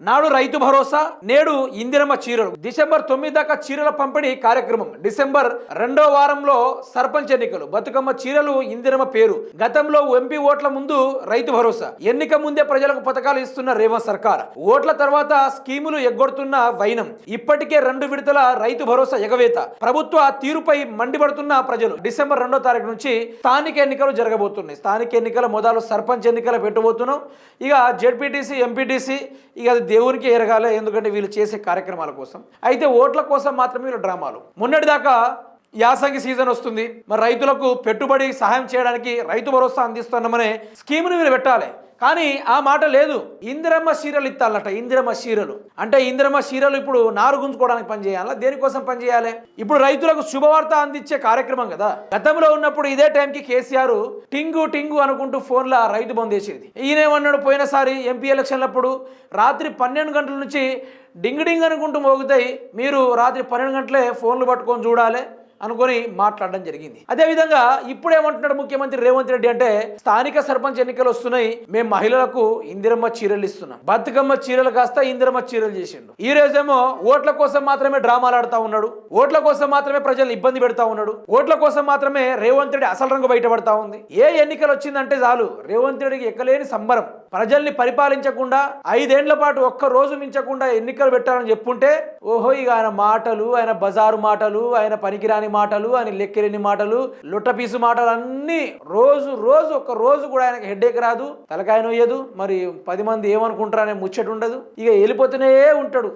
నాడు రైతు భరోసా, నేడు ఇందిరమ్మ చీరలు. డిసెంబర్ 9 దాకా చీరల పంపిణీ కార్యక్రమం. డిసెంబర్ 2వ వారంలో సర్పంచ్ ఎన్నికలు. బతుకమ్మ చీరలు, ఇందిరమ్మ పేరు. గతంలో ఎంపీ ఓట్ల ముందు రైతు భరోసా, ఎన్నిక ముందే ప్రజలకు పథకాలు ఇస్తున్న రేవంత్ సర్కార్, ఓట్ల తర్వాత స్కీములు ఎగ్గొడుతున్న వైనం. ఇప్పటికే 2 విడతల రైతు భరోసా ఎగవేత. ప్రభుత్వ తీరుపై మండిపడుతున్న ప్రజలు. డిసెంబర్ 2వ తారీఖు నుంచి స్థానిక ఎన్నికలు జరగబోతున్నాయి. స్థానిక ఎన్నికల మొదలు సర్పంచ్ ఎన్నికలు పెట్టబోతున్నాం. ఇక జెడ్పీటీసీ, ఎంపీటీసీ ఇక అది దేవునికి ఎరగాలి, ఎందుకంటే వీళ్ళు చేసే కార్యక్రమాల కోసం. అయితే ఓట్ల కోసం మాత్రమే వీళ్ళు డ్రామాలు. మొన్నటిదాకా యాసంగి సీజన్ వస్తుంది, మరి రైతులకు పెట్టుబడి సహాయం చేయడానికి రైతు భరోసా అందిస్తున్నామనే స్కీమ్ను వీళ్ళు పెట్టాలి. కానీ ఆ మాట లేదు. ఇందిరమ్మ చీరలు ఇస్తాలట. ఇందిరమ్మ చీరలు అంటే ఇందిరమ్మ చీరలు ఇప్పుడు నారు గుంజుకోవడానికి పనిచేయాలా, దేనికోసం పనిచేయాలి? ఇప్పుడు రైతులకు శుభవార్త అందించే కార్యక్రమం కదా. గతంలో ఉన్నప్పుడు ఇదే టైంకి కేసీఆర్ టింగు టింగు అనుకుంటూ ఫోన్లో రైతు బంద్ చేసేది. ఈయనేమన్నాడు, పోయినసారి ఎంపీ ఎలక్షన్లప్పుడు రాత్రి 12 గంటల నుంచి డింగ్ డింగ్ అనుకుంటూ మోగుతాయి, మీరు రాత్రి 12 గంటలే ఫోన్లు పట్టుకొని చూడాలి అనుకొని మాట్లాడడం జరిగింది. అదేవిధంగా ఇప్పుడు ఏమంటున్నాడు ముఖ్యమంత్రి రేవంత్ రెడ్డి అంటే, స్థానిక సర్పంచ్ ఎన్నికలు వస్తున్నాయి, మేము మహిళలకు ఇందిరమ్మ చీరలు ఇస్తున్నాం. బతుకమ్మ చీరలు కాస్త ఇందిరమ్మ చీరలు చేసిండు. ఈ రోజేమో ఓట్ల కోసం మాత్రమే డ్రామాలు ఆడుతూ ఉన్నాడు, ఓట్ల కోసం మాత్రమే ప్రజలు ఇబ్బంది పెడతా ఉన్నాడు, ఓట్ల కోసం మాత్రమే రేవంత్ రెడ్డి అసలు రంగు బయటపడతా ఉంది. ఏ ఎన్నికలు వచ్చిందంటే చాలు రేవంత్ రెడ్డికి ఎక్కలేని సంబరం. ప్రజల్ని పరిపాలించకుండా 5 ఏళ్ల పాటు ఒక్క రోజు మించకుండా ఎన్నికలు పెట్టాలని చెప్పుంటే, ఓహో ఇక ఆయన మాటలు, ఆయన బజారు మాటలు, ఆయన పనికిరాని మాటలు, ఆయన లెక్కలేని మాటలు, లొట్టపీసు మాటలు అన్నీ ఒక్క రోజు కూడా ఆయనకు హెడ్ఏక్ రాదు, తలకాయ నొయ్యదు, మరి 10 మంది ఏమనుకుంటారనే ముచ్చట ఉండదు. ఇక వెళ్ళిపోతూనే ఉంటాడు.